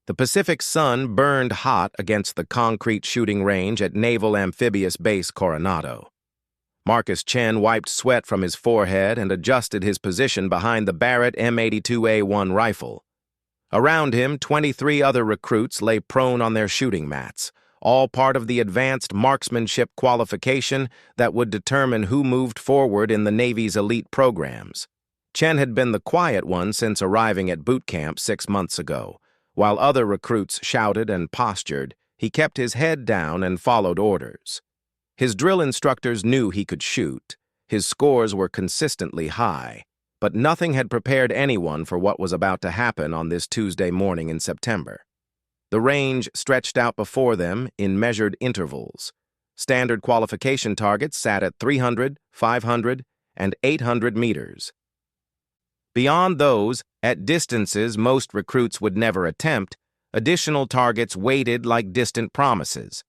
The Pacific sun burned hot against the concrete shooting range at Naval Amphibious Base Coronado. Marcus Chen wiped sweat from his forehead and adjusted his position behind the Barrett M82A1 rifle. Around him, 23 other recruits lay prone on their shooting mats, all part of the advanced marksmanship qualification that would determine who moved forward in the Navy's elite programs. Chen had been the quiet one since arriving at boot camp 6 months ago. While other recruits shouted and postured, he kept his head down and followed orders. His drill instructors knew he could shoot. His scores were consistently high, but nothing had prepared anyone for what was about to happen on this Tuesday morning in September. The range stretched out before them in measured intervals. Standard qualification targets sat at 300, 500, and 800 meters. Beyond those, at distances most recruits would never attempt, additional targets waited like distant promises.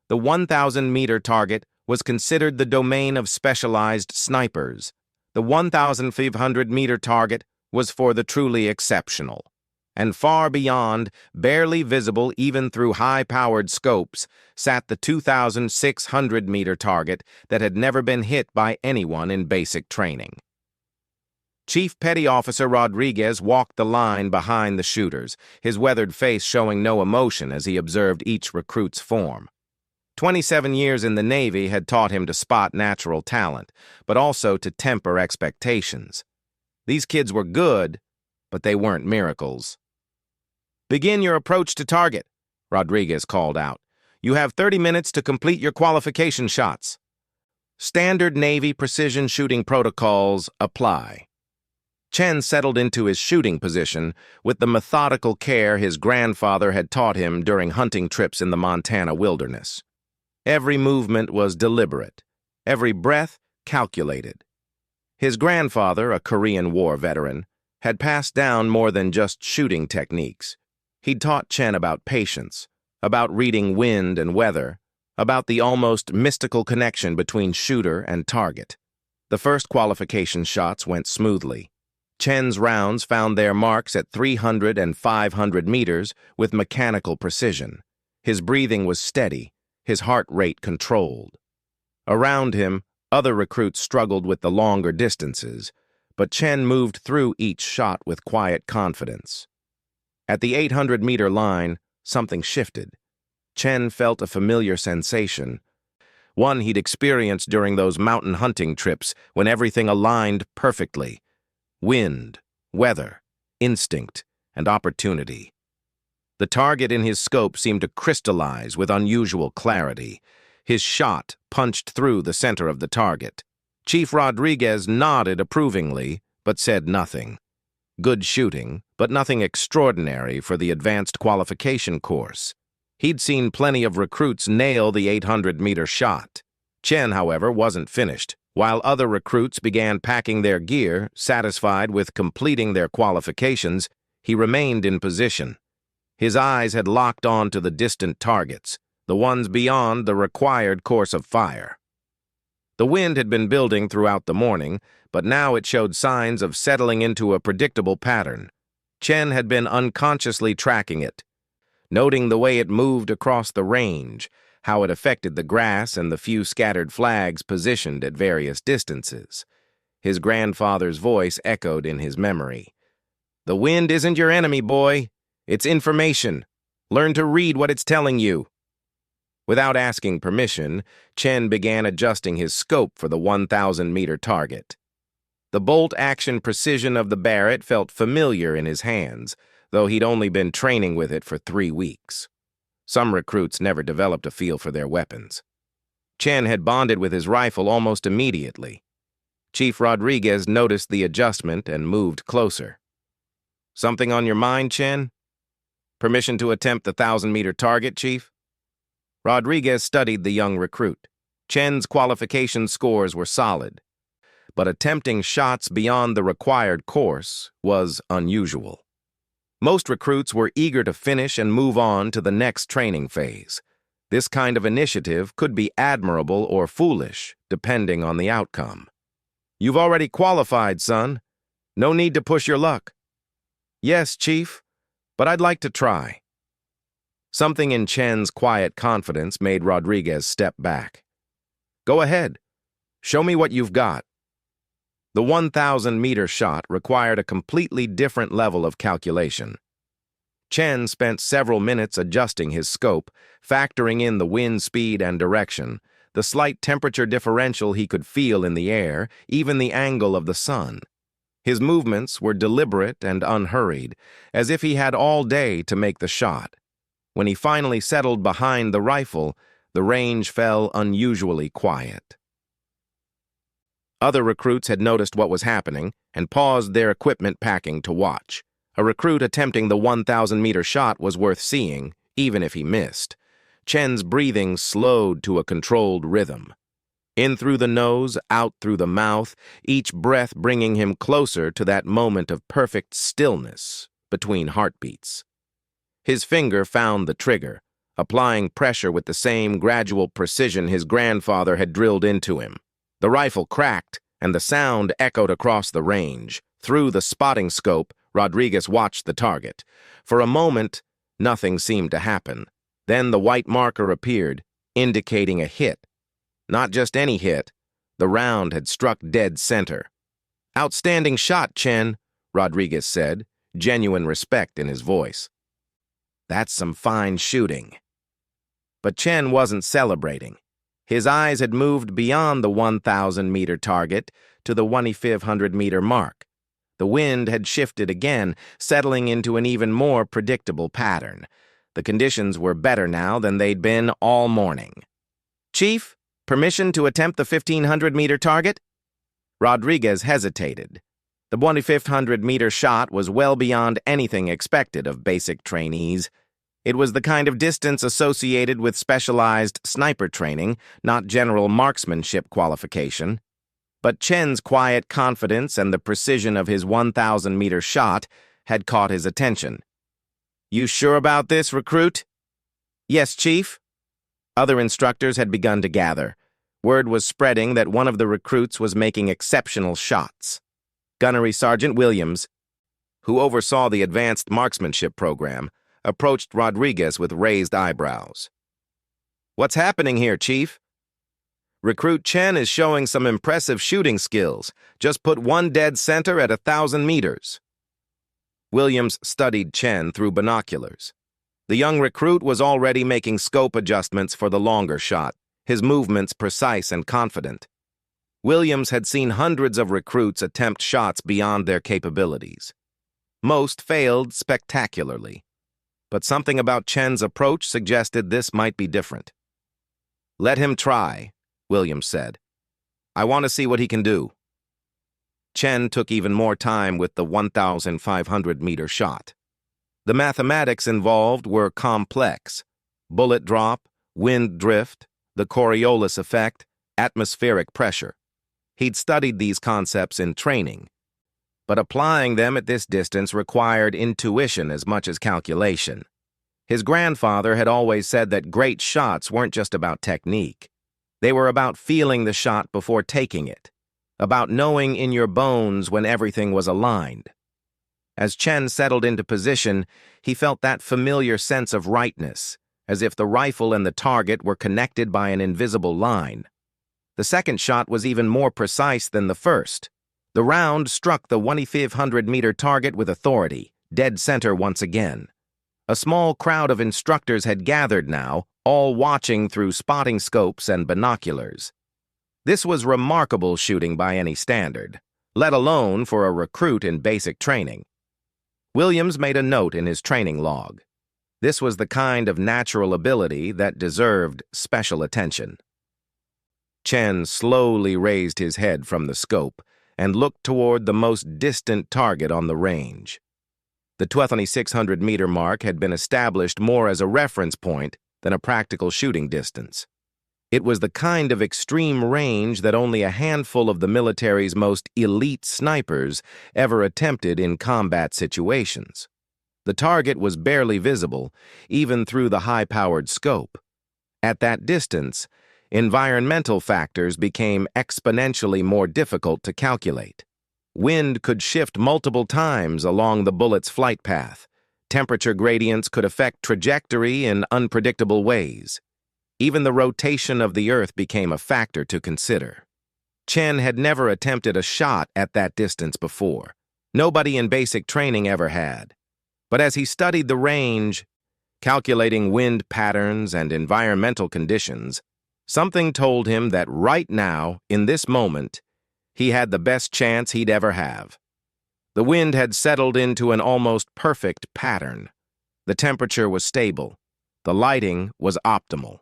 The 1,000-meter target was considered the domain of specialized snipers. The 1,500-meter target was for the truly exceptional. And far beyond, barely visible even through high-powered scopes, sat the 2,600-meter target that had never been hit by anyone in basic training. Chief Petty Officer Rodriguez walked the line behind the shooters, his weathered face showing no emotion as he observed each recruit's form. 27 years in the Navy had taught him to spot natural talent, but also to temper expectations. These kids were good, but they weren't miracles. "Begin your approach to target," Rodriguez called out. "You have 30 minutes to complete your qualification shots. Standard Navy precision shooting protocols apply." Chen settled into his shooting position with the methodical care his grandfather had taught him during hunting trips in the Montana wilderness. Every movement was deliberate, every breath calculated. His grandfather, a Korean War veteran, had passed down more than just shooting techniques. He'd taught Chen about patience, about reading wind and weather, about the almost mystical connection between shooter and target. The first qualification shots went smoothly. Chen's rounds found their marks at 300 and 500 meters with mechanical precision. His breathing was steady, his heart rate controlled. Around him, other recruits struggled with the longer distances, but Chen moved through each shot with quiet confidence. At the 800-meter line, something shifted. Chen felt a familiar sensation, one he'd experienced during those mountain hunting trips when everything aligned perfectly. Wind, weather, instinct, and opportunity. The target in his scope seemed to crystallize with unusual clarity. His shot punched through the center of the target. Chief Rodriguez nodded approvingly, but said nothing. Good shooting, but nothing extraordinary for the advanced qualification course. He'd seen plenty of recruits nail the 800-meter shot. Chen, however, wasn't finished. While other recruits began packing their gear, satisfied with completing their qualifications, he remained in position. His eyes had locked on to the distant targets, the ones beyond the required course of fire. The wind had been building throughout the morning, but now it showed signs of settling into a predictable pattern. Chen had been unconsciously tracking it, noting the way it moved across the range, how it affected the grass and the few scattered flags positioned at various distances. His grandfather's voice echoed in his memory. "The wind isn't your enemy, boy. It's information. Learn to read what it's telling you." Without asking permission, Chen began adjusting his scope for the 1,000-meter target. The bolt-action precision of the Barrett felt familiar in his hands, though he'd only been training with it for 3 weeks. Some recruits never developed a feel for their weapons. Chen had bonded with his rifle almost immediately. Chief Rodriguez noticed the adjustment and moved closer. "Something on your mind, Chen? Permission to attempt the 1,000-meter target, Chief?" Rodriguez studied the young recruit. Chen's qualification scores were solid, but attempting shots beyond the required course was unusual. Most recruits were eager to finish and move on to the next training phase. This kind of initiative could be admirable or foolish, depending on the outcome. "You've already qualified, son. No need to push your luck." "Yes, Chief, but I'd like to try." Something in Chen's quiet confidence made Rodriguez step back. "Go ahead. Show me what you've got." The 1,000-meter shot required a completely different level of calculation. Chen spent several minutes adjusting his scope, factoring in the wind speed and direction, the slight temperature differential he could feel in the air, even the angle of the sun. His movements were deliberate and unhurried, as if he had all day to make the shot. When he finally settled behind the rifle, the range fell unusually quiet. Other recruits had noticed what was happening and paused their equipment packing to watch. A recruit attempting the 1,000-meter shot was worth seeing, even if he missed. Chen's breathing slowed to a controlled rhythm. In through the nose, out through the mouth, each breath bringing him closer to that moment of perfect stillness between heartbeats. His finger found the trigger, applying pressure with the same gradual precision his grandfather had drilled into him. The rifle cracked, and the sound echoed across the range. Through the spotting scope, Rodriguez watched the target. For a moment, nothing seemed to happen. Then the white marker appeared, indicating a hit. Not just any hit. The round had struck dead center. "Outstanding shot, Chen," Rodriguez said, genuine respect in his voice. "That's some fine shooting." But Chen wasn't celebrating. His eyes had moved beyond the 1,000-meter target to the 2,500-meter mark. The wind had shifted again, settling into an even more predictable pattern. The conditions were better now than they'd been all morning. "Chief, permission to attempt the 1,500-meter target?" Rodriguez hesitated. The 2,500-meter shot was well beyond anything expected of basic trainees. It was the kind of distance associated with specialized sniper training, not general marksmanship qualification. But Chen's quiet confidence and the precision of his 1,000-meter shot had caught his attention. "You sure about this, recruit?" "Yes, Chief." Other instructors had begun to gather. Word was spreading that one of the recruits was making exceptional shots. Gunnery Sergeant Williams, who oversaw the advanced marksmanship program, approached Rodriguez with raised eyebrows. "What's happening here, Chief?" "Recruit Chen is showing some impressive shooting skills. Just put one dead center at 1,000 meters. Williams studied Chen through binoculars. The young recruit was already making scope adjustments for the longer shot, his movements precise and confident. Williams had seen hundreds of recruits attempt shots beyond their capabilities. Most failed spectacularly. But something about Chen's approach suggested this might be different. "Let him try," Williams said. "I want to see what he can do." Chen took even more time with the 1,500-meter shot. The mathematics involved were complex: bullet drop, wind drift, the Coriolis effect, atmospheric pressure. He'd studied these concepts in training, but applying them at this distance required intuition as much as calculation. His grandfather had always said that great shots weren't just about technique. They were about feeling the shot before taking it, about knowing in your bones when everything was aligned. As Chen settled into position, he felt that familiar sense of rightness, as if the rifle and the target were connected by an invisible line. The second shot was even more precise than the first. The round struck the 2,500-meter target with authority, dead center once again. A small crowd of instructors had gathered now, all watching through spotting scopes and binoculars. This was remarkable shooting by any standard, let alone for a recruit in basic training. Williams made a note in his training log. This was the kind of natural ability that deserved special attention. Chen slowly raised his head from the scope and looked toward the most distant target on the range. The 2,600-meter mark had been established more as a reference point than a practical shooting distance. It was the kind of extreme range that only a handful of the military's most elite snipers ever attempted in combat situations. The target was barely visible, even through the high-powered scope. At that distance, environmental factors became exponentially more difficult to calculate. Wind could shift multiple times along the bullet's flight path, Temperature gradients could affect trajectory in unpredictable ways. Even the rotation of the Earth became a factor to consider. Chen had never attempted a shot at that distance before. Nobody in basic training ever had. But as he studied the range, calculating wind patterns and environmental conditions, something told him that right now, in this moment, he had the best chance he'd ever have. The wind had settled into an almost perfect pattern. The temperature was stable. The lighting was optimal.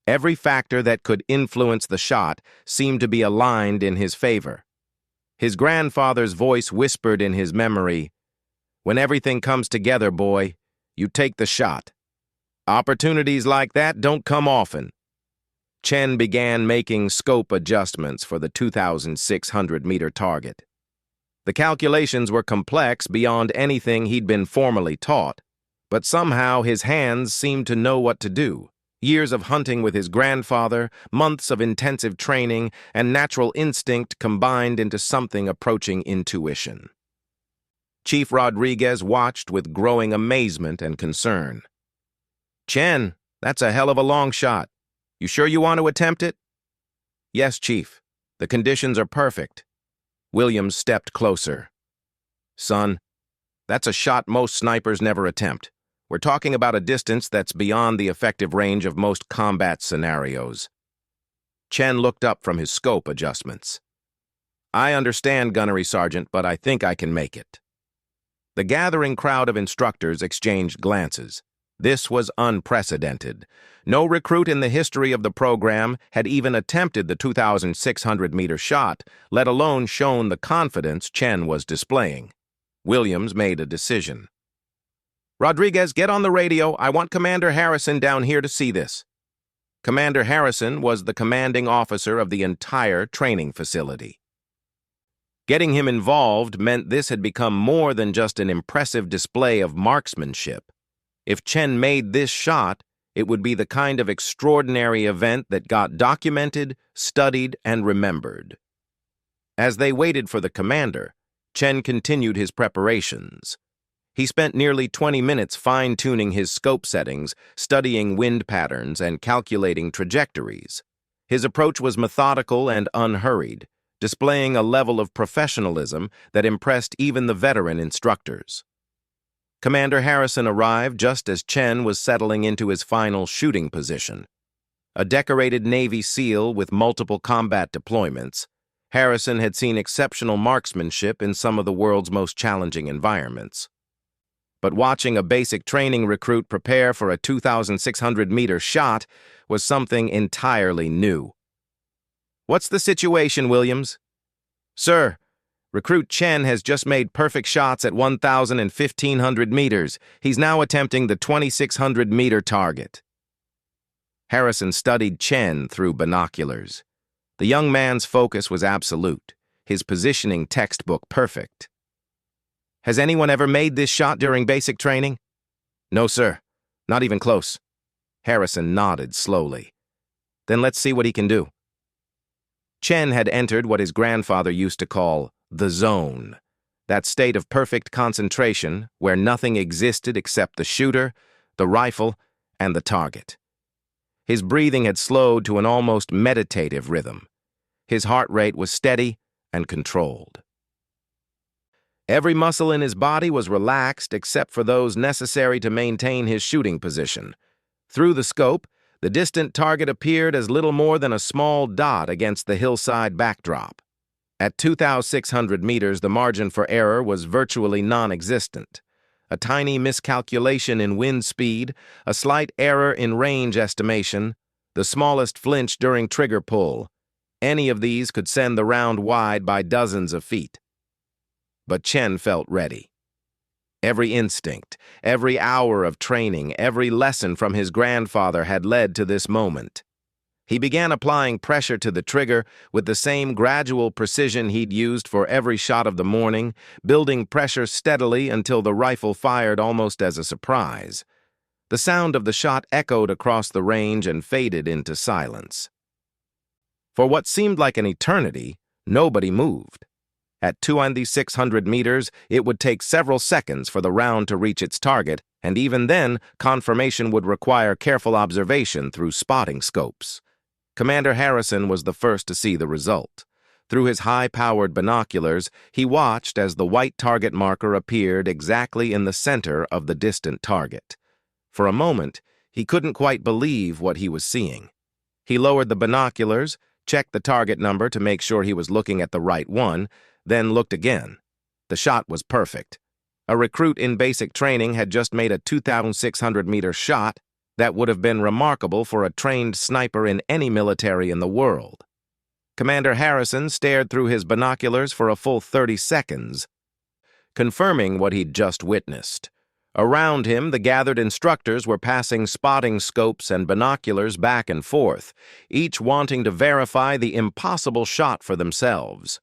Every factor that could influence the shot seemed to be aligned in his favor. His grandfather's voice whispered in his memory, "When everything comes together, boy, you take the shot." Opportunities like that don't come often. Chen began making scope adjustments for the 2,600-meter target. The calculations were complex beyond anything he'd been formally taught, but somehow his hands seemed to know what to do. Years of hunting with his grandfather, months of intensive training, and natural instinct combined into something approaching intuition. Chief Rodriguez watched with growing amazement and concern. "Chen, that's a hell of a long shot. You sure you want to attempt it?" "Yes, Chief. The conditions are perfect." Williams stepped closer. "Son, that's a shot most snipers never attempt. We're talking about a distance that's beyond the effective range of most combat scenarios." Chen looked up from his scope adjustments. "I understand, Gunnery Sergeant, but I think I can make it." The gathering crowd of instructors exchanged glances. This was unprecedented. No recruit in the history of the program had even attempted the 2,600-meter shot, let alone shown the confidence Chen was displaying. Williams made a decision. "Rodriguez, get on the radio. I want Commander Harrison down here to see this." Commander Harrison was the commanding officer of the entire training facility. Getting him involved meant this had become more than just an impressive display of marksmanship. If Chen made this shot, it would be the kind of extraordinary event that got documented, studied, and remembered. As they waited for the commander, Chen continued his preparations. He spent nearly 20 minutes fine-tuning his scope settings, studying wind patterns, and calculating trajectories. His approach was methodical and unhurried, displaying a level of professionalism that impressed even the veteran instructors. Commander Harrison arrived just as Chen was settling into his final shooting position. A decorated Navy SEAL with multiple combat deployments, Harrison had seen exceptional marksmanship in some of the world's most challenging environments. But watching a basic training recruit prepare for a 2,600-meter shot was something entirely new. "What's the situation, Williams?" "Sir, Recruit Chen has just made perfect shots at 1,000 and 1,500 meters. He's now attempting the 2,600-meter target." Harrison studied Chen through binoculars. The young man's focus was absolute, his positioning textbook perfect. "Has anyone ever made this shot during basic training?" "No, sir. Not even close." Harrison nodded slowly. "Then let's see what he can do." Chen had entered what his grandfather used to call the zone, that state of perfect concentration where nothing existed except the shooter, the rifle, and the target. His breathing had slowed to an almost meditative rhythm. His heart rate was steady and controlled. Every muscle in his body was relaxed except for those necessary to maintain his shooting position. Through the scope, the distant target appeared as little more than a small dot against the hillside backdrop. At 2,600 meters, the margin for error was virtually non-existent. A tiny miscalculation in wind speed, a slight error in range estimation, the smallest flinch during trigger pull, any of these could send the round wide by dozens of feet. But Chen felt ready. Every instinct, every hour of training, every lesson from his grandfather had led to this moment. He began applying pressure to the trigger with the same gradual precision he'd used for every shot of the morning, building pressure steadily until the rifle fired almost as a surprise. The sound of the shot echoed across the range and faded into silence. For what seemed like an eternity, nobody moved. At 2,600 meters, it would take several seconds for the round to reach its target, and even then, confirmation would require careful observation through spotting scopes. Commander Harrison was the first to see the result. Through his high-powered binoculars, he watched as the white target marker appeared exactly in the center of the distant target. For a moment, he couldn't quite believe what he was seeing. He lowered the binoculars, checked the target number to make sure he was looking at the right one, then looked again. The shot was perfect. A recruit in basic training had just made a 2,600-meter shot that would have been remarkable for a trained sniper in any military in the world. Commander Harrison stared through his binoculars for a full 30 seconds, confirming what he'd just witnessed. Around him, the gathered instructors were passing spotting scopes and binoculars back and forth, each wanting to verify the impossible shot for themselves.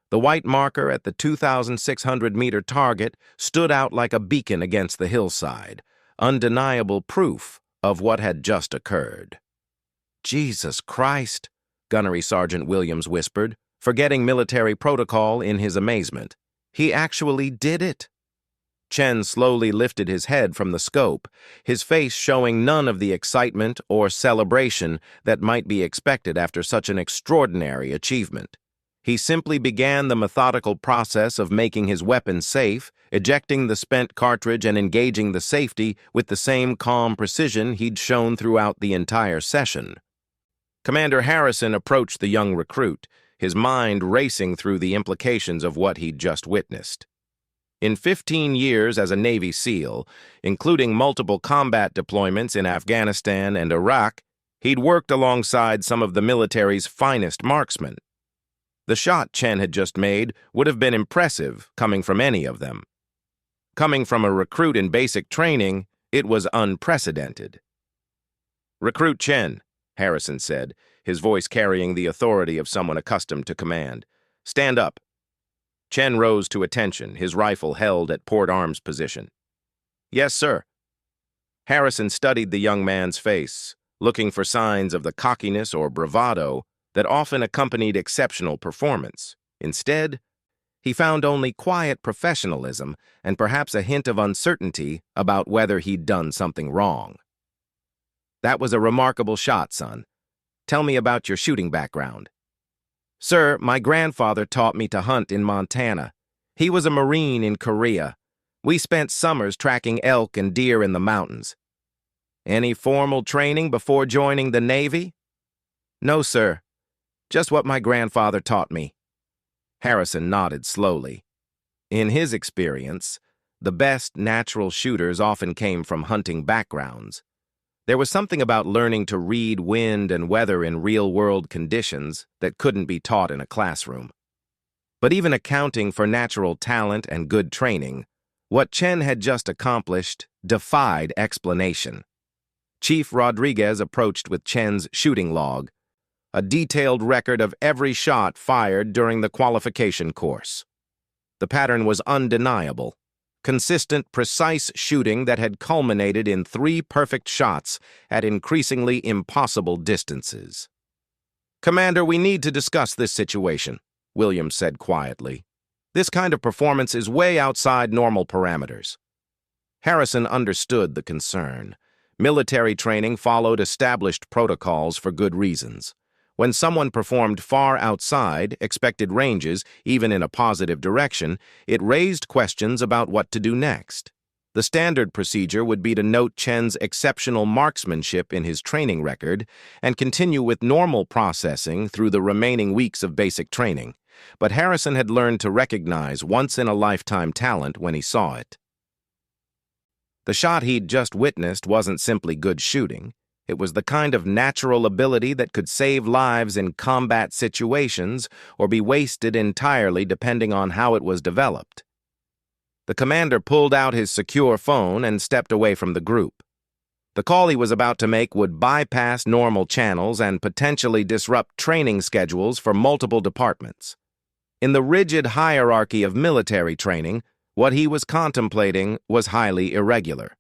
The white marker at the 2,600-meter target stood out like a beacon against the hillside, undeniable proof of what had just occurred. "Jesus Christ," Gunnery Sergeant Williams whispered, forgetting military protocol in his amazement. "He actually did it." Chen slowly lifted his head from the scope, his face showing none of the excitement or celebration that might be expected after such an extraordinary achievement. He simply began the methodical process of making his weapon safe, ejecting the spent cartridge and engaging the safety with the same calm precision he'd shown throughout the entire session. Commander Harrison approached the young recruit, his mind racing through the implications of what he'd just witnessed. In 15 years as a Navy SEAL, including multiple combat deployments in Afghanistan and Iraq, he'd worked alongside some of the military's finest marksmen. The shot Chen had just made would have been impressive coming from any of them. Coming from a recruit in basic training, it was unprecedented. "Recruit Chen," Harrison said, his voice carrying the authority of someone accustomed to command. "Stand up." Chen rose to attention, his rifle held at port arms position. "Yes, sir." Harrison studied the young man's face, looking for signs of the cockiness or bravado that often accompanied exceptional performance. Instead, he found only quiet professionalism and perhaps a hint of uncertainty about whether he'd done something wrong. "That was a remarkable shot, son. Tell me about your shooting background." "Sir, my grandfather taught me to hunt in Montana. He was a Marine in Korea. We spent summers tracking elk and deer in the mountains." "Any formal training before joining the Navy?" "No, sir. Just what my grandfather taught me." Harrison nodded slowly. In his experience, the best natural shooters often came from hunting backgrounds. There was something about learning to read wind and weather in real-world conditions that couldn't be taught in a classroom. But even accounting for natural talent and good training, what Chen had just accomplished defied explanation. Chief Rodriguez approached with Chen's shooting log, a detailed record of every shot fired during the qualification course. The pattern was undeniable. Consistent, precise shooting that had culminated in 3 perfect shots at increasingly impossible distances. "Commander, we need to discuss this situation," Williams said quietly. "This kind of performance is way outside normal parameters." Harrison understood the concern. Military training followed established protocols for good reasons. When someone performed far outside expected ranges, even in a positive direction, it raised questions about what to do next. The standard procedure would be to note Chen's exceptional marksmanship in his training record and continue with normal processing through the remaining weeks of basic training. But Harrison had learned to recognize once-in-a-lifetime talent when he saw it. The shot he'd just witnessed wasn't simply good shooting. It was the kind of natural ability that could save lives in combat situations or be wasted entirely depending on how it was developed. The commander pulled out his secure phone and stepped away from the group. The call he was about to make would bypass normal channels and potentially disrupt training schedules for multiple departments. In the rigid hierarchy of military training, what he was contemplating was highly irregular.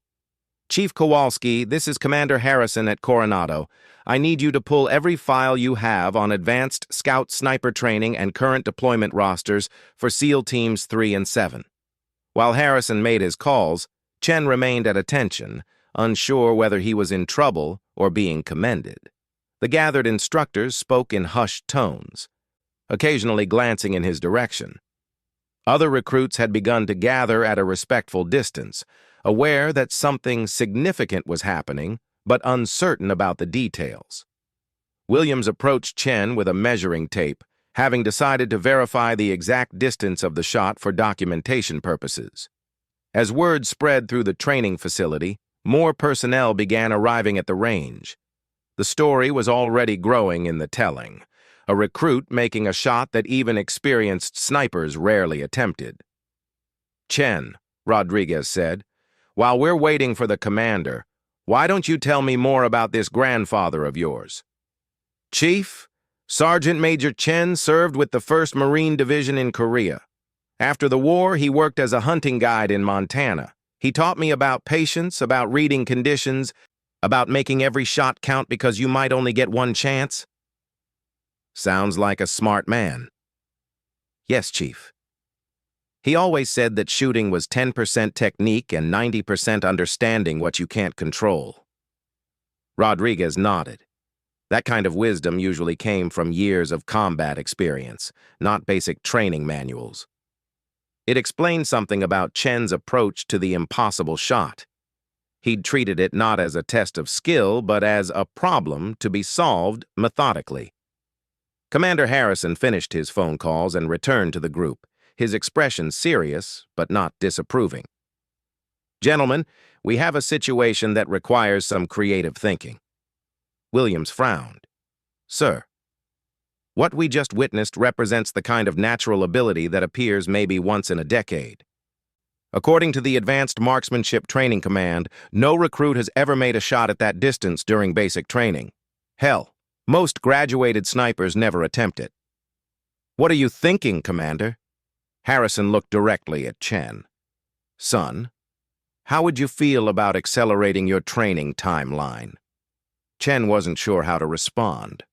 Chief Kowalski, this is Commander Harrison at Coronado. I need you to pull every file you have on advanced scout sniper training and current deployment rosters for SEAL Teams 3 and 7. While Harrison made his calls, Chen remained at attention, unsure whether he was in trouble or being commended. The gathered instructors spoke in hushed tones, occasionally glancing in his direction. Other recruits had begun to gather at a respectful distance, aware that something significant was happening, but uncertain about the details. Williams approached Chen with a measuring tape, having decided to verify the exact distance of the shot for documentation purposes. As word spread through the training facility, more personnel began arriving at the range. The story was already growing in the telling, a recruit making a shot that even experienced snipers rarely attempted. "Chen," Rodriguez said, "while we're waiting for the commander, why don't you tell me more about this grandfather of yours?" "Chief, Sergeant Major Chen served with the 1st Marine Division in Korea. After the war, he worked as a hunting guide in Montana. He taught me about patience, about reading conditions, about making every shot count because you might only get one chance." "Sounds like a smart man." "Yes, Chief. He always said that shooting was 10% technique and 90% understanding what you can't control." Rodriguez nodded. That kind of wisdom usually came from years of combat experience, not basic training manuals. It explained something about Chen's approach to the impossible shot. He'd treated it not as a test of skill, but as a problem to be solved methodically. Commander Harrison finished his phone calls and returned to the group, his expression serious but not disapproving. "Gentlemen, we have a situation that requires some creative thinking." Williams frowned. "Sir, what we just witnessed represents the kind of natural ability that appears maybe once in a decade. According to the Advanced Marksmanship Training Command, no recruit has ever made a shot at that distance during basic training. Hell, most graduated snipers never attempt it." "What are you thinking, Commander?" Harrison looked directly at Chen. "Son, how would you feel about accelerating your training timeline?" Chen wasn't sure how to respond.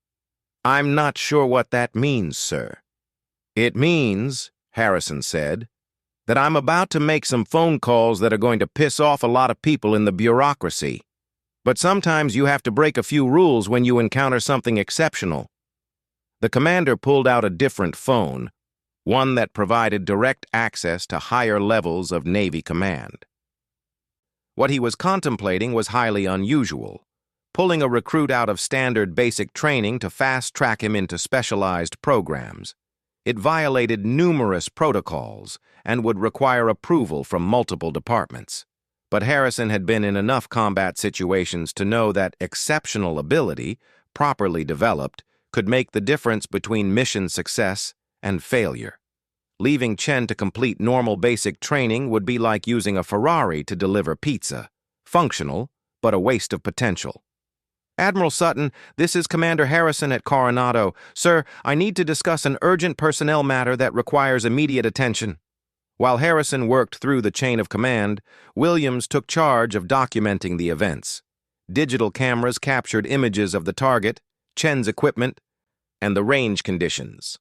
"I'm not sure what that means, sir." "It means," Harrison said, "that I'm about to make some phone calls that are going to piss off a lot of people in the bureaucracy. But sometimes you have to break a few rules when you encounter something exceptional." The commander pulled out a different phone, one that provided direct access to higher levels of Navy command. What he was contemplating was highly unusual, pulling a recruit out of standard basic training to fast-track him into specialized programs. It violated numerous protocols and would require approval from multiple departments. But Harrison had been in enough combat situations to know that exceptional ability, properly developed, could make the difference between mission success and failure. Leaving Chen to complete normal basic training would be like using a Ferrari to deliver pizza. Functional, but a waste of potential. "Admiral Sutton, this is Commander Harrison at Coronado. Sir, I need to discuss an urgent personnel matter that requires immediate attention." While Harrison worked through the chain of command, Williams took charge of documenting the events. Digital cameras captured images of the target, Chen's equipment, and the range conditions.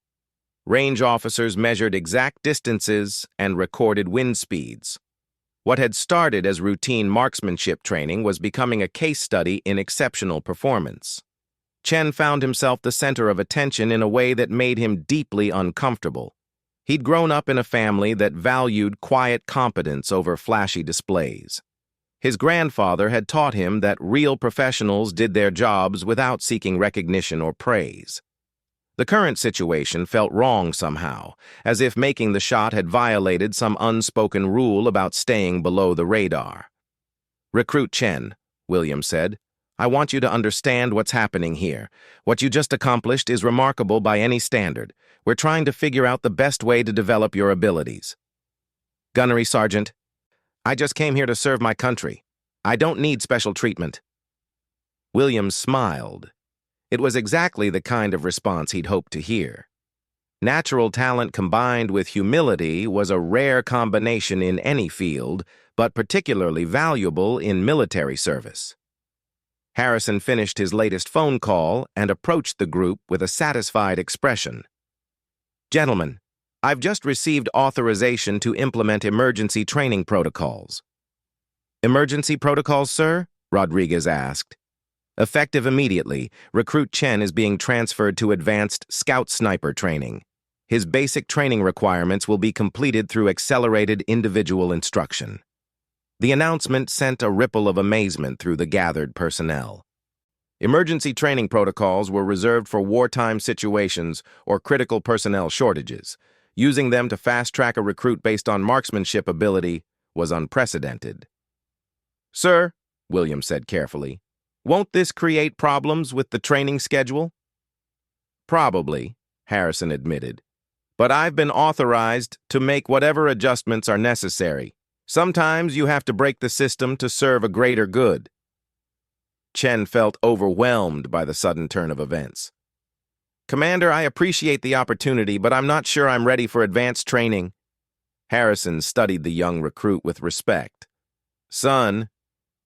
Range officers measured exact distances and recorded wind speeds. What had started as routine marksmanship training was becoming a case study in exceptional performance. Chen found himself the center of attention in a way that made him deeply uncomfortable. He'd grown up in a family that valued quiet competence over flashy displays. His grandfather had taught him that real professionals did their jobs without seeking recognition or praise. The current situation felt wrong somehow, as if making the shot had violated some unspoken rule about staying below the radar. "Recruit Chen," Williams said, "I want you to understand what's happening here. What you just accomplished is remarkable by any standard. We're trying to figure out the best way to develop your abilities." "Gunnery Sergeant, I just came here to serve my country. I don't need special treatment." Williams smiled. It was exactly the kind of response he'd hoped to hear. Natural talent combined with humility was a rare combination in any field, but particularly valuable in military service. Harrison finished his latest phone call and approached the group with a satisfied expression. "Gentlemen, I've just received authorization to implement emergency training protocols." "Emergency protocols, sir?" Rodriguez asked. "Effective immediately, Recruit Chen is being transferred to advanced scout sniper training. His basic training requirements will be completed through accelerated individual instruction." The announcement sent a ripple of amazement through the gathered personnel. Emergency training protocols were reserved for wartime situations or critical personnel shortages. Using them to fast-track a recruit based on marksmanship ability was unprecedented. "Sir," Williams said carefully, "won't this create problems with the training schedule?" "Probably," Harrison admitted, "but I've been authorized to make whatever adjustments are necessary. Sometimes you have to break the system to serve a greater good." Chen felt overwhelmed by the sudden turn of events. "Commander, I appreciate the opportunity, but I'm not sure I'm ready for advanced training." Harrison studied the young recruit with respect. "Son,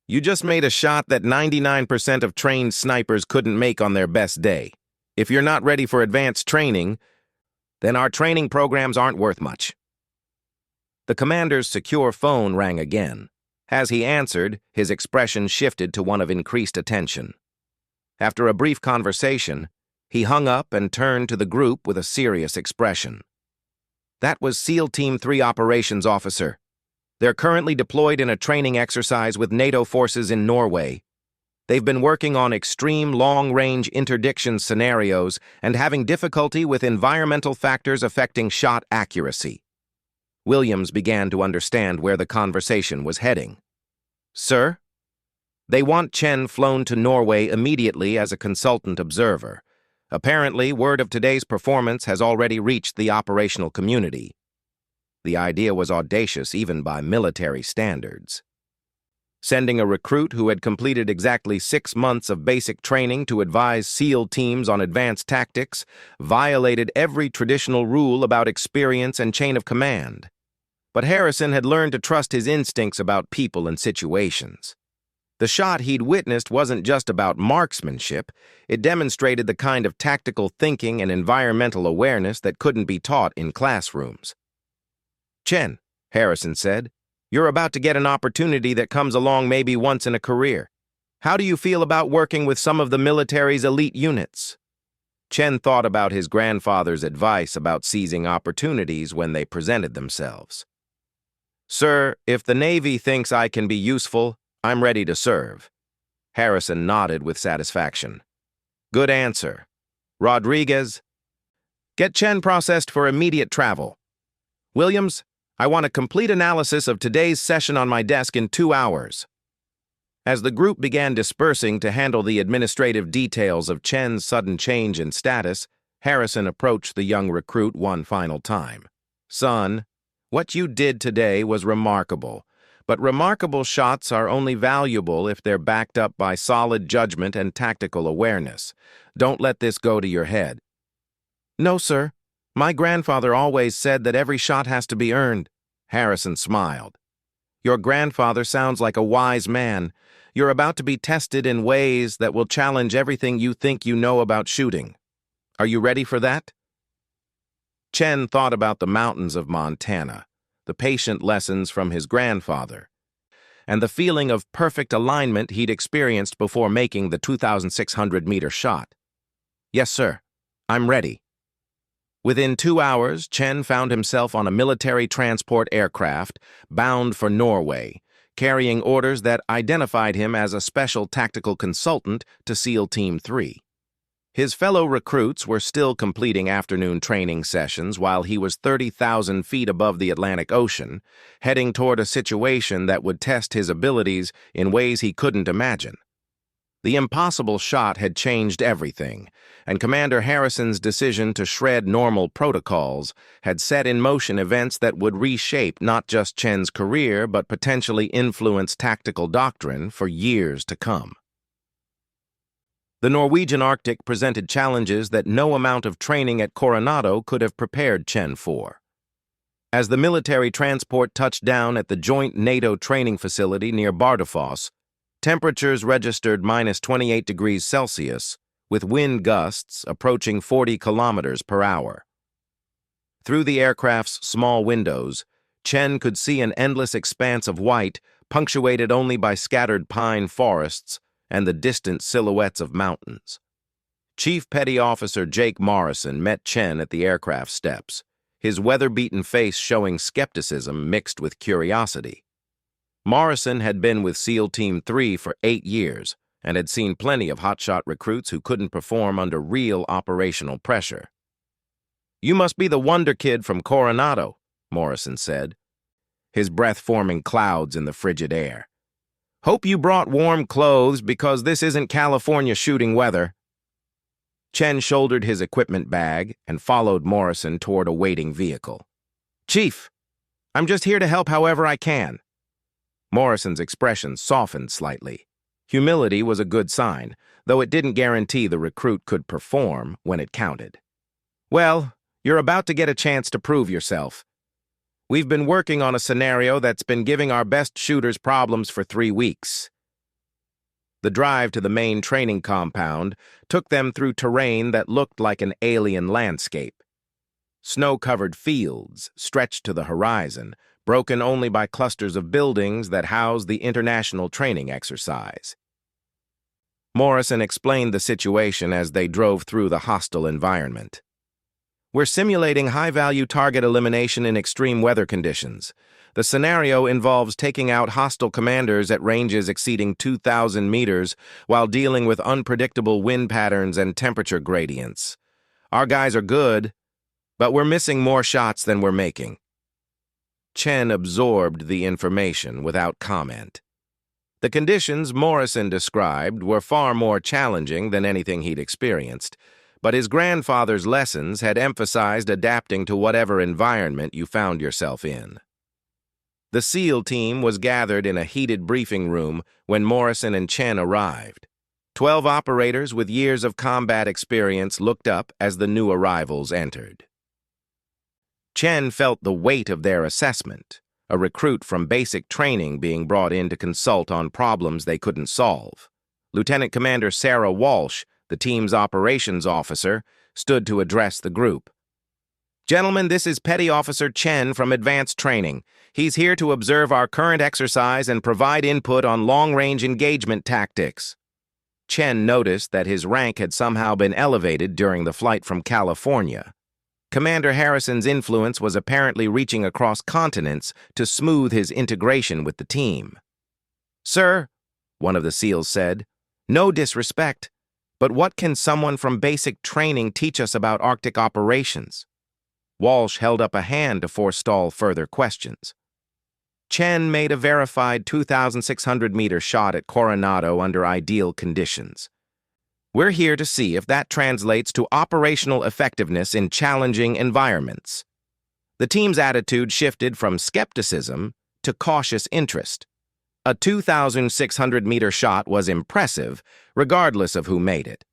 you just made a shot that 99% of trained snipers couldn't make on their best day. If you're not ready for advanced training, then our training programs aren't worth much." The commander's secure phone rang again. As he answered, his expression shifted to one of increased attention. After a brief conversation, he hung up and turned to the group with a serious expression. "That was SEAL Team 3 Operations Officer. They're currently deployed in a training exercise with NATO forces in Norway. They've been working on extreme long-range interdiction scenarios and having difficulty with environmental factors affecting shot accuracy." Williams began to understand where the conversation was heading. "Sir? They want Chen flown to Norway immediately as a consultant observer. Apparently, word of today's performance has already reached the operational community." The idea was audacious even by military standards. Sending a recruit who had completed exactly 6 months of basic training to advise SEAL teams on advanced tactics violated every traditional rule about experience and chain of command. But Harrison had learned to trust his instincts about people and situations. The shot he'd witnessed wasn't just about marksmanship, it demonstrated the kind of tactical thinking and environmental awareness that couldn't be taught in classrooms. "Chen," Harrison said, "you're about to get an opportunity that comes along maybe once in a career. How do you feel about working with some of the military's elite units?" Chen thought about his grandfather's advice about seizing opportunities when they presented themselves. "Sir, if the Navy thinks I can be useful, I'm ready to serve." Harrison nodded with satisfaction. "Good answer. Rodriguez, get Chen processed for immediate travel. Williams, I want a complete analysis of today's session on my desk in 2 hours." As the group began dispersing to handle the administrative details of Chen's sudden change in status, Harrison approached the young recruit one final time. "Son, what you did today was remarkable, but remarkable shots are only valuable if they're backed up by solid judgment and tactical awareness. Don't let this go to your head." "No, sir. My grandfather always said that every shot has to be earned." Harrison smiled. "Your grandfather sounds like a wise man. You're about to be tested in ways that will challenge everything you think you know about shooting. Are you ready for that?" Chen thought about the mountains of Montana, the patient lessons from his grandfather, and the feeling of perfect alignment he'd experienced before making the 2,600-meter shot. "Yes, sir. I'm ready." Within 2 hours, Chen found himself on a military transport aircraft bound for Norway, carrying orders that identified him as a special tactical consultant to SEAL Team 3. His fellow recruits were still completing afternoon training sessions while he was 30,000 feet above the Atlantic Ocean, heading toward a situation that would test his abilities in ways he couldn't imagine. The impossible shot had changed everything, and Commander Harrison's decision to shred normal protocols had set in motion events that would reshape not just Chen's career but potentially influence tactical doctrine for years to come. The Norwegian Arctic presented challenges that no amount of training at Coronado could have prepared Chen for. As the military transport touched down at the joint NATO training facility near Bardufoss, temperatures registered -28 degrees Celsius, with wind gusts approaching 40 kilometers per hour. Through the aircraft's small windows, Chen could see an endless expanse of white, punctuated only by scattered pine forests and the distant silhouettes of mountains. Chief Petty Officer Jake Morrison met Chen at the aircraft steps, his weather-beaten face showing skepticism mixed with curiosity. Morrison had been with SEAL Team 3 for 8 years and had seen plenty of hotshot recruits who couldn't perform under real operational pressure. "You must be the wonder kid from Coronado," Morrison said, his breath forming clouds in the frigid air. "Hope you brought warm clothes because this isn't California shooting weather." Chen shouldered his equipment bag and followed Morrison toward a waiting vehicle. "Chief, I'm just here to help however I can." Morrison's expression softened slightly. Humility was a good sign, though it didn't guarantee the recruit could perform when it counted. "Well, you're about to get a chance to prove yourself. We've been working on a scenario that's been giving our best shooters problems for 3 weeks." The drive to the main training compound took them through terrain that looked like an alien landscape. Snow-covered fields stretched to the horizon, broken only by clusters of buildings that housed the international training exercise. Morrison explained the situation as they drove through the hostile environment. "We're simulating high-value target elimination in extreme weather conditions. The scenario involves taking out hostile commanders at ranges exceeding 2,000 meters while dealing with unpredictable wind patterns and temperature gradients. Our guys are good, but we're missing more shots than we're making." Chen absorbed the information without comment. The conditions Morrison described were far more challenging than anything he'd experienced, but his grandfather's lessons had emphasized adapting to whatever environment you found yourself in. The SEAL team was gathered in a heated briefing room when Morrison and Chen arrived. 12 operators with years of combat experience looked up as the new arrivals entered. Chen felt the weight of their assessment, a recruit from basic training being brought in to consult on problems they couldn't solve. Lieutenant Commander Sarah Walsh, the team's operations officer, stood to address the group. "Gentlemen, this is Petty Officer Chen from Advanced Training. He's here to observe our current exercise and provide input on long-range engagement tactics." Chen noticed that his rank had somehow been elevated during the flight from California. Commander Harrison's influence was apparently reaching across continents to smooth his integration with the team. "Sir," one of the SEALs said, "no disrespect, but what can someone from basic training teach us about Arctic operations?" Walsh held up a hand to forestall further questions. Chen made a verified 2,600-meter shot at Coronado under ideal conditions. "We're here to see if that translates to operational effectiveness in challenging environments." The team's attitude shifted from skepticism to cautious interest. A 2,600-meter shot was impressive, regardless of who made it.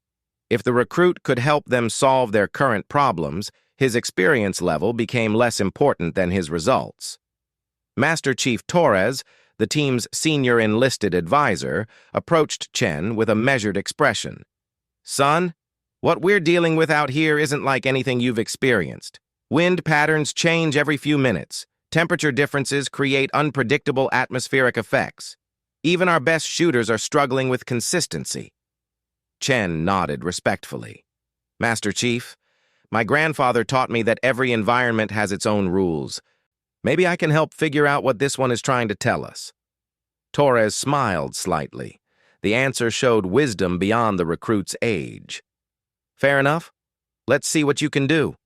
If the recruit could help them solve their current problems, his experience level became less important than his results. Master Chief Torres, the team's senior enlisted advisor, approached Chen with a measured expression. "Son, what we're dealing with out here isn't like anything you've experienced. Wind patterns change every few minutes. Temperature differences create unpredictable atmospheric effects. Even our best shooters are struggling with consistency." Chen nodded respectfully. "Master Chief, my grandfather taught me that every environment has its own rules. Maybe I can help figure out what this one is trying to tell us." Torres smiled slightly. The answer showed wisdom beyond the recruit's age. "Fair enough. Let's see what you can do."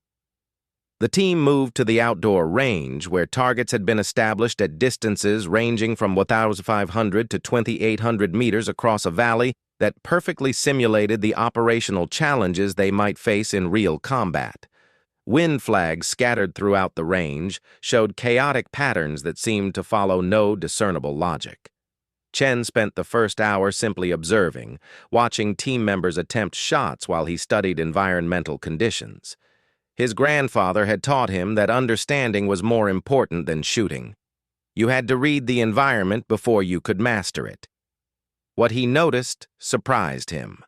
The team moved to the outdoor range, where targets had been established at distances ranging from 1,500 to 2,800 meters across a valley that perfectly simulated the operational challenges they might face in real combat. Wind flags scattered throughout the range showed chaotic patterns that seemed to follow no discernible logic. Chen spent the first hour simply observing, watching team members attempt shots while he studied environmental conditions. His grandfather had taught him that understanding was more important than shooting. You had to read the environment before you could master it. What he noticed surprised him.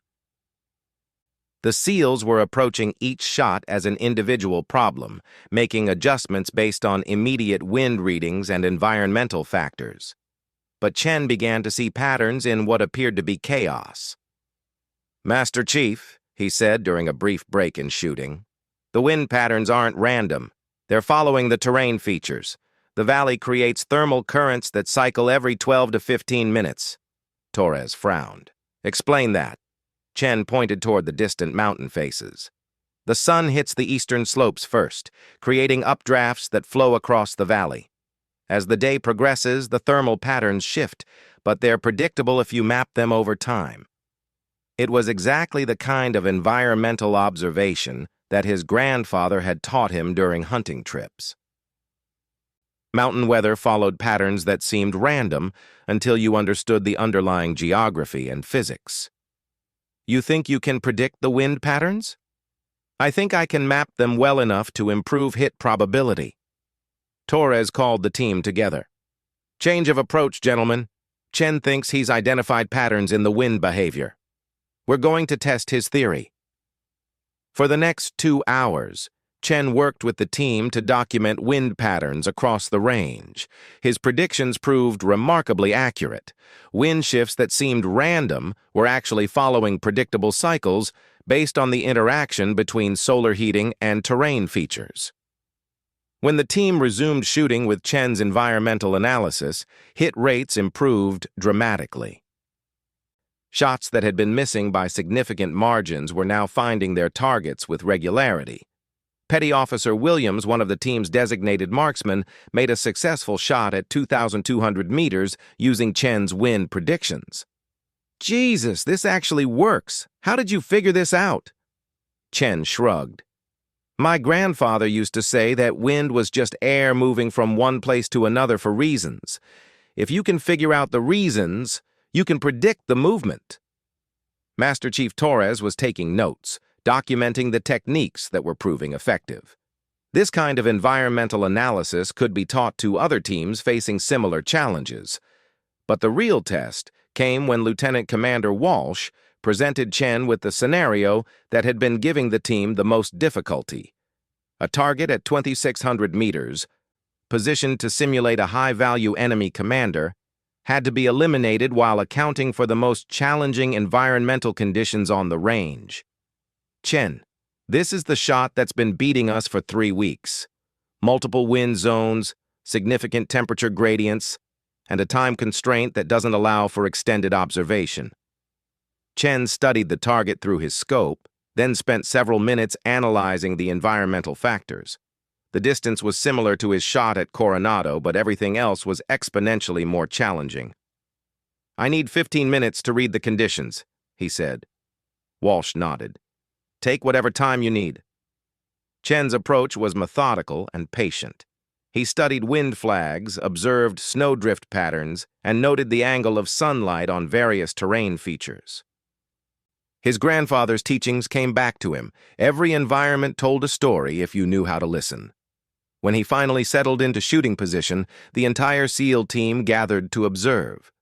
The SEALs were approaching each shot as an individual problem, making adjustments based on immediate wind readings and environmental factors. But Chen began to see patterns in what appeared to be chaos. "Master Chief," he said during a brief break in shooting, "the wind patterns aren't random. They're following the terrain features. The valley creates thermal currents that cycle every 12 to 15 minutes. Torres frowned. "Explain that." Chen pointed toward the distant mountain faces. "The sun hits the eastern slopes first, creating updrafts that flow across the valley. As the day progresses, the thermal patterns shift, but they're predictable if you map them over time." It was exactly the kind of environmental observation that his grandfather had taught him during hunting trips. Mountain weather followed patterns that seemed random until you understood the underlying geography and physics. "You think you can predict the wind patterns?" "I think I can map them well enough to improve hit probability." Torres called the team together. "Change of approach, gentlemen. Chen thinks he's identified patterns in the wind behavior. We're going to test his theory." For the next 2 hours, Chen worked with the team to document wind patterns across the range. His predictions proved remarkably accurate. Wind shifts that seemed random were actually following predictable cycles based on the interaction between solar heating and terrain features. When the team resumed shooting with Chen's environmental analysis, hit rates improved dramatically. Shots that had been missing by significant margins were now finding their targets with regularity. Petty Officer Williams, one of the team's designated marksmen, made a successful shot at 2,200 meters using Chen's wind predictions. "Jesus, this actually works. How did you figure this out?" Chen shrugged. "My grandfather used to say that wind was just air moving from one place to another for reasons. If you can figure out the reasons, you can predict the movement." Master Chief Torres was taking notes, documenting the techniques that were proving effective. This kind of environmental analysis could be taught to other teams facing similar challenges. But the real test came when Lieutenant Commander Walsh presented Chen with the scenario that had been giving the team the most difficulty. A target at 2,600 meters, positioned to simulate a high-value enemy commander, had to be eliminated while accounting for the most challenging environmental conditions on the range. "Chen, this is the shot that's been beating us for 3 weeks. Multiple wind zones, significant temperature gradients, and a time constraint that doesn't allow for extended observation." Chen studied the target through his scope, then spent several minutes analyzing the environmental factors. The distance was similar to his shot at Coronado, but everything else was exponentially more challenging. "I need 15 minutes to read the conditions," he said. Walsh nodded. "Take whatever time you need." Chen's approach was methodical and patient. He studied wind flags, observed snowdrift patterns, and noted the angle of sunlight on various terrain features. His grandfather's teachings came back to him. Every environment told a story if you knew how to listen. When he finally settled into shooting position, the entire SEAL team gathered to observe.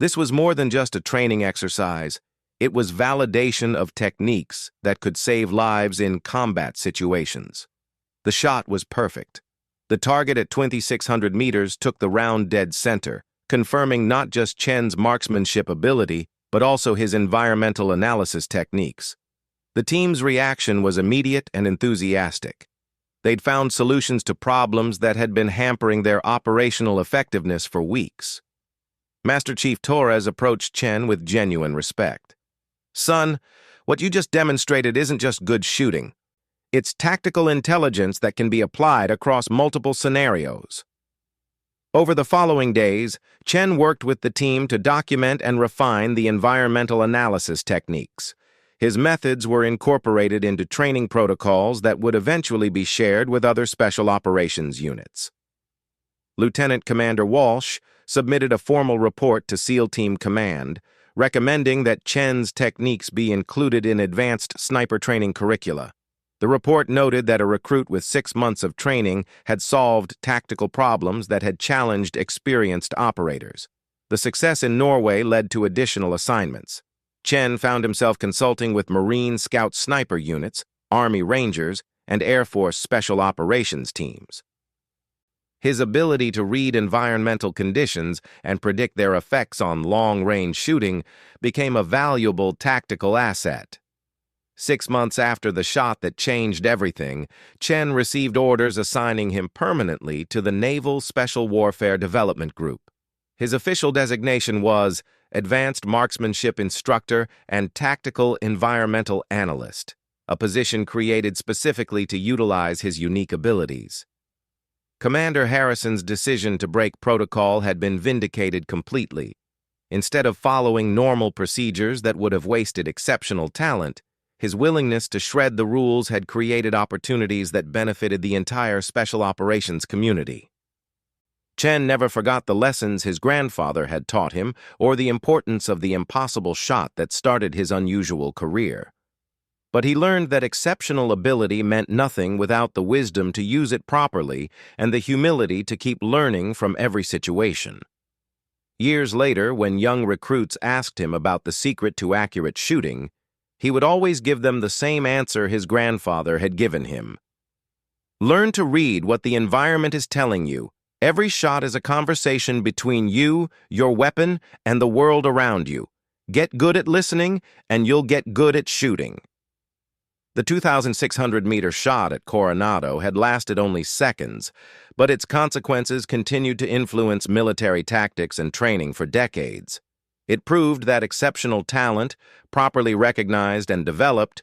This was more than just a training exercise. It was validation of techniques that could save lives in combat situations. The shot was perfect. The target at 2,600 meters took the round dead center, confirming not just Chen's marksmanship ability, but also his environmental analysis techniques. The team's reaction was immediate and enthusiastic. They'd found solutions to problems that had been hampering their operational effectiveness for weeks. Master Chief Torres approached Chen with genuine respect. "Son, what you just demonstrated isn't just good shooting. It's tactical intelligence that can be applied across multiple scenarios." Over the following days, Chen worked with the team to document and refine the environmental analysis techniques. His methods were incorporated into training protocols that would eventually be shared with other special operations units. Lieutenant Commander Walsh submitted a formal report to SEAL Team Command, recommending that Chen's techniques be included in advanced sniper training curricula. The report noted that a recruit with 6 months of training had solved tactical problems that had challenged experienced operators. The success in Norway led to additional assignments. Chen found himself consulting with Marine Scout Sniper units, Army Rangers, and Air Force Special Operations teams. His ability to read environmental conditions and predict their effects on long-range shooting became a valuable tactical asset. 6 months after the shot that changed everything, Chen received orders assigning him permanently to the Naval Special Warfare Development Group. His official designation was Advanced Marksmanship Instructor and Tactical Environmental Analyst, a position created specifically to utilize his unique abilities. Commander Harrison's decision to break protocol had been vindicated completely. Instead of following normal procedures that would have wasted exceptional talent, his willingness to shred the rules had created opportunities that benefited the entire special operations community. Chen never forgot the lessons his grandfather had taught him or the importance of the impossible shot that started his unusual career. But he learned that exceptional ability meant nothing without the wisdom to use it properly and the humility to keep learning from every situation. Years later, when young recruits asked him about the secret to accurate shooting, he would always give them the same answer his grandfather had given him. Learn to read what the environment is telling you. Every shot is a conversation between you, your weapon, and the world around you. Get good at listening, and you'll get good at shooting. The 2,600-meter shot at Coronado had lasted only seconds, but its consequences continued to influence military tactics and training for decades. It proved that exceptional talent, properly recognized and developed,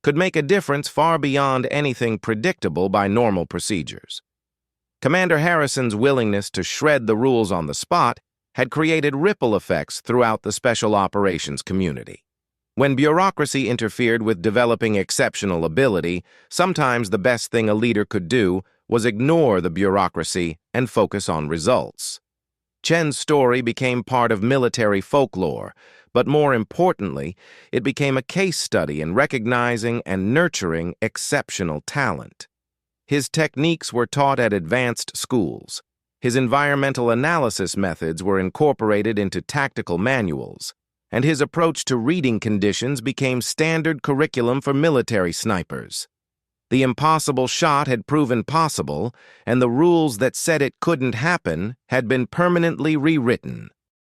could make a difference far beyond anything predictable by normal procedures. Commander Harrison's willingness to shred the rules on the spot had created ripple effects throughout the special operations community. When bureaucracy interfered with developing exceptional ability, sometimes the best thing a leader could do was ignore the bureaucracy and focus on results. Chen's story became part of military folklore, but more importantly, it became a case study in recognizing and nurturing exceptional talent. His techniques were taught at advanced schools. His environmental analysis methods were incorporated into tactical manuals, and his approach to reading conditions became standard curriculum for military snipers. The impossible shot had proven possible, and the rules that said it couldn't happen had been permanently rewritten.